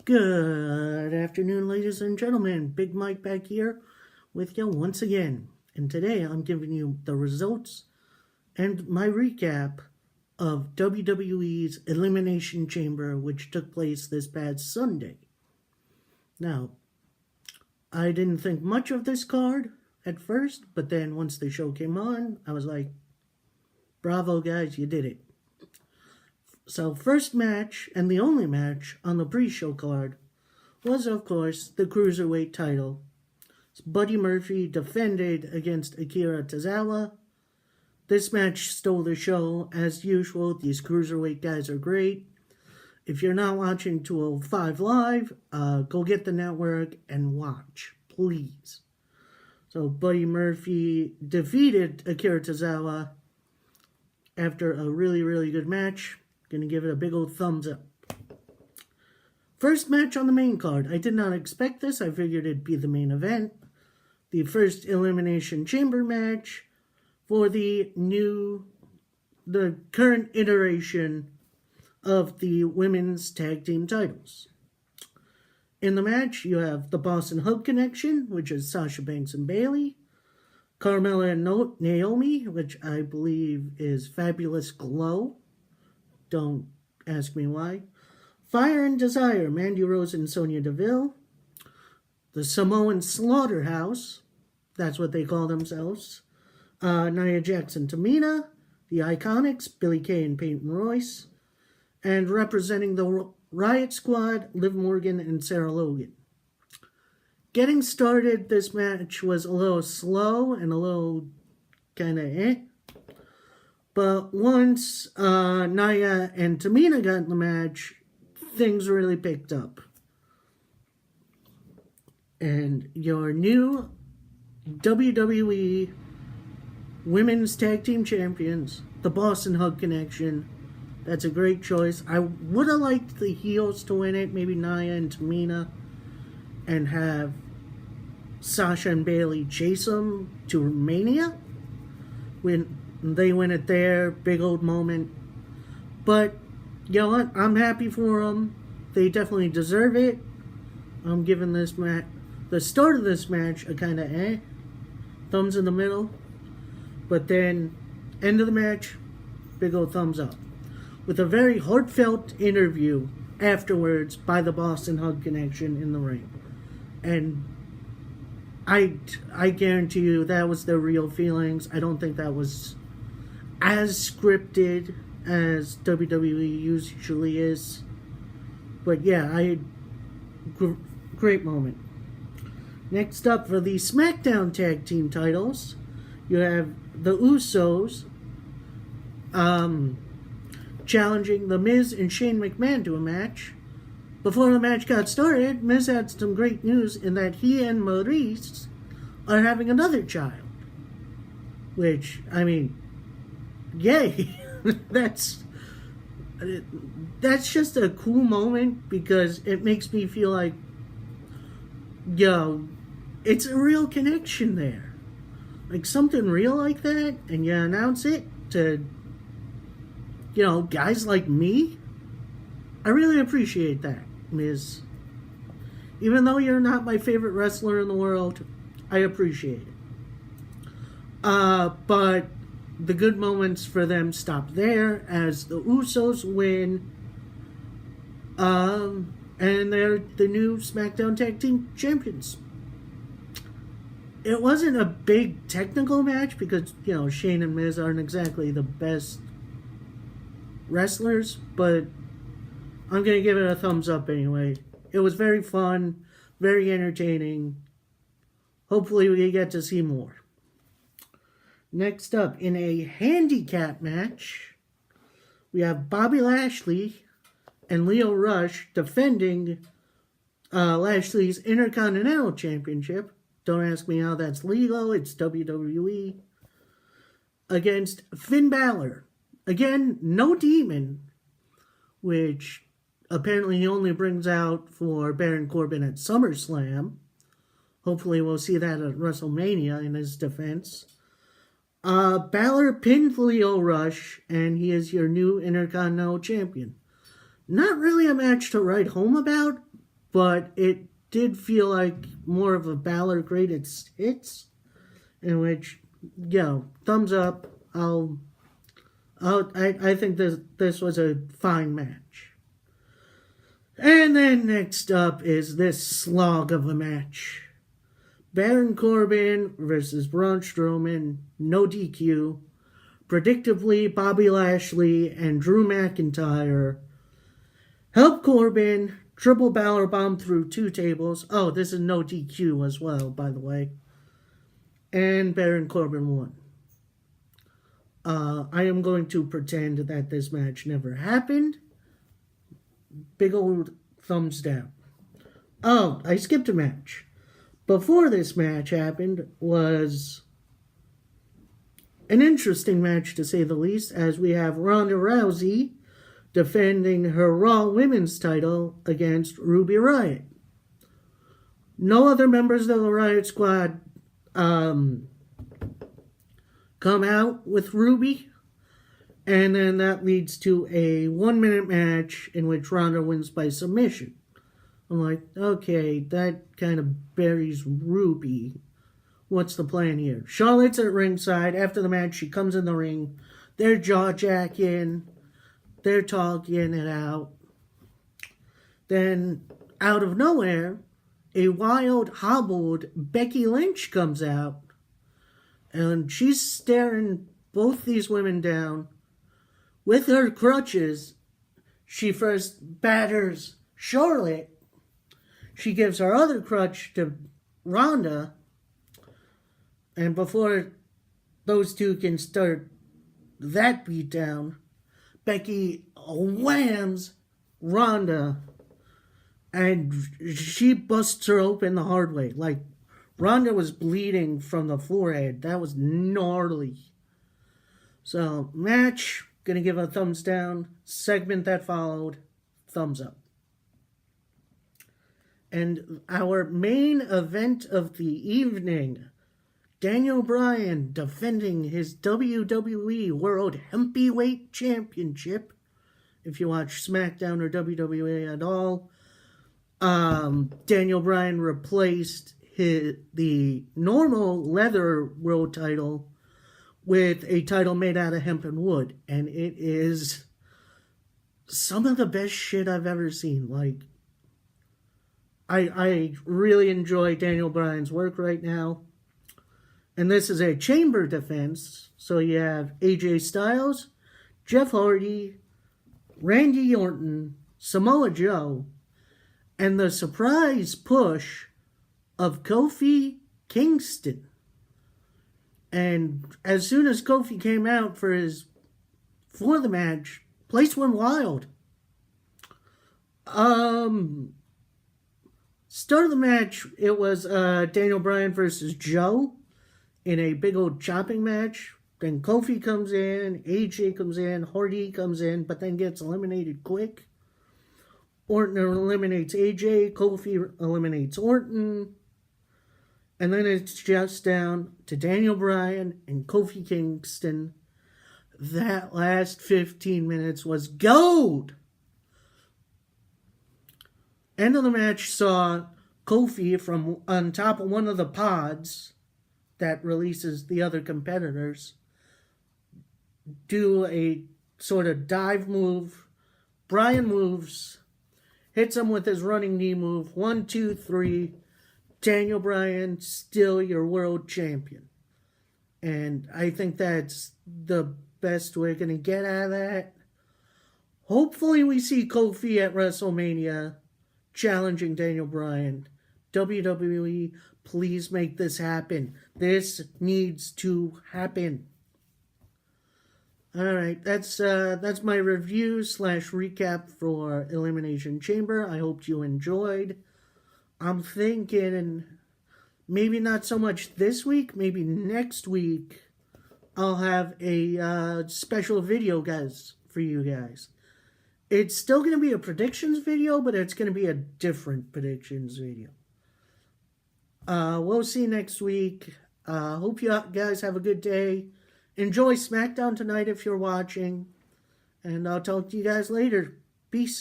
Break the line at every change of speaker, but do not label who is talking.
Good afternoon, ladies and gentlemen. Big Mike back here with you once again. And today I'm giving you the results and my recap of WWE's Elimination Chamber, which took place this past Sunday. Now, I didn't think much of this card at first, but then once the show came on, I was like, bravo guys, you did it. So first match, and the only match on the pre-show card, was of course the Cruiserweight title. Buddy Murphy defended against Akira Tozawa. This match stole the show. As usual, these Cruiserweight guys are great. If you're not watching 205 Live, go get the network and watch, please. So Buddy Murphy defeated Akira Tozawa after a really, really good match. Gonna give it a big old thumbs up. First match on the main card. I did not expect this. I figured it'd be the main event. The first Elimination Chamber match for the current iteration of the women's tag team titles. In the match, you have the Boss and Hug Connection, which is Sasha Banks and Bayley. Carmella and Naomi, which I believe is Fabulous Glow. Don't ask me why. Fire and Desire, Mandy Rose and Sonya Deville. The Samoan Slaughterhouse, that's what they call themselves. Nia Jax and Tamina. The Iconics, Billie Kay and Peyton Royce. And representing the Riot Squad, Liv Morgan and Sarah Logan. Getting started, this match was a little slow and a little kind of But once Nia and Tamina got in the match, things really picked up. And your new WWE Women's Tag Team Champions, the Boss and Hug Connection. That's a great choice. I would have liked the heels to win it, maybe Nia and Tamina, and have Sasha and Bayley chase them to Mania when they win it there. Big old moment. But you know what? I'm happy for them. They definitely deserve it. I'm giving this match, the start of this match, a kind of thumbs in the middle. But then, end of the match, big old thumbs up. With a very heartfelt interview afterwards by the Boss and Hug Connection in the ring. And I guarantee you that was their real feelings. I don't think that was as scripted as WWE usually is. But yeah, great moment. Next up for the SmackDown Tag Team titles, you have the Usos challenging The Miz and Shane McMahon to a match. Before the match got started, Miz had some great news in that he and Maurice are having another child. Which, I mean, yay. That's just a cool moment because it makes me feel like, yo, it's a real connection there. Like something real like that, and you announce it to, you know, guys like me. I really appreciate that, Miz. Even though you're not my favorite wrestler in the world, I appreciate it. But the good moments for them stop there as the Usos win. And they're the new SmackDown Tag Team Champions. It wasn't a big technical match because, you know, Shane and Miz aren't exactly the best wrestlers, but I'm going to give it a thumbs up anyway. It was very fun, very entertaining. Hopefully we get to see more. Next up, in a handicap match, we have Bobby Lashley and Lio Rush defending Lashley's Intercontinental Championship. Don't ask me how that's legal. It's WWE. Against Finn Balor. Again, no demon, which apparently he only brings out for Baron Corbin at SummerSlam. Hopefully we'll see that at WrestleMania in his defense. Balor pinned Lio Rush, and he is your new Intercontinental Champion. Not really a match to write home about, but it did feel like more of a Balor greatest hits, in which, thumbs up. I think this was a fine match. And then next up is this slog of a match. Baron Corbin versus Braun Strowman, no DQ. Predictably, Bobby Lashley and Drew McIntyre help Corbin triple Balor bomb through 2 tables. Oh, this is no DQ as well, by the way. And Baron Corbin won. I am going to pretend that this match never happened. Big old thumbs down. Oh, I skipped a match. Before this match happened was an interesting match, to say the least, as we have Ronda Rousey defending her Raw Women's title against Ruby Riott. No other members of the Riott Squad come out with Ruby, and then that leads to a 1-minute match in which Ronda wins by submission. I'm like, okay, that kind of buries Ruby. What's the plan here? Charlotte's at ringside. After the match, she comes in the ring. They're jaw-jacking. They're talking it out. Then, out of nowhere, a wild, hobbled Becky Lynch comes out. And she's staring both these women down. With her crutches, she first batters Charlotte. She gives her other crutch to Ronda. And before those two can start that beatdown, Becky whams Ronda. And she busts her open the hard way. Like, Ronda was bleeding from the forehead. That was gnarly. So, match, gonna give a thumbs down. Segment that followed, thumbs up. And our main event of the evening, Daniel Bryan defending his WWE World Heavyweight Championship. If you watch SmackDown or WWE at all, Daniel Bryan replaced the normal leather world title with a title made out of hemp and wood. And it is some of the best shit I've ever seen. Like, I really enjoy Daniel Bryan's work right now. And this is a chamber defense. So you have AJ Styles, Jeff Hardy, Randy Orton, Samoa Joe, and the surprise push of Kofi Kingston. And as soon as Kofi came out for the match, place went wild. Start of the match, it was Daniel Bryan versus Joe in a big old chopping match. Then Kofi comes in, AJ comes in, Hardy comes in, but then gets eliminated quick. Orton eliminates AJ, Kofi eliminates Orton. And then it's just down to Daniel Bryan and Kofi Kingston. That last 15 minutes was gold. End of the match saw Kofi from on top of one of the pods that releases the other competitors do a sort of dive move. Bryan moves, hits him with his running knee move. 1, 2, 3. Daniel Bryan, still your world champion. And I think that's the best we're going to get out of that. Hopefully we see Kofi at WrestleMania challenging Daniel Bryan. WWE, please make this happen. This needs to happen. Alright, that's my review / recap for Elimination Chamber. I hope you enjoyed. I'm thinking maybe not so much this week, maybe next week I'll have a special video, guys, for you guys. It's still going to be a predictions video, but it's going to be a different predictions video. We'll see you next week. Hope you guys have a good day. Enjoy SmackDown tonight if you're watching. And I'll talk to you guys later. Peace.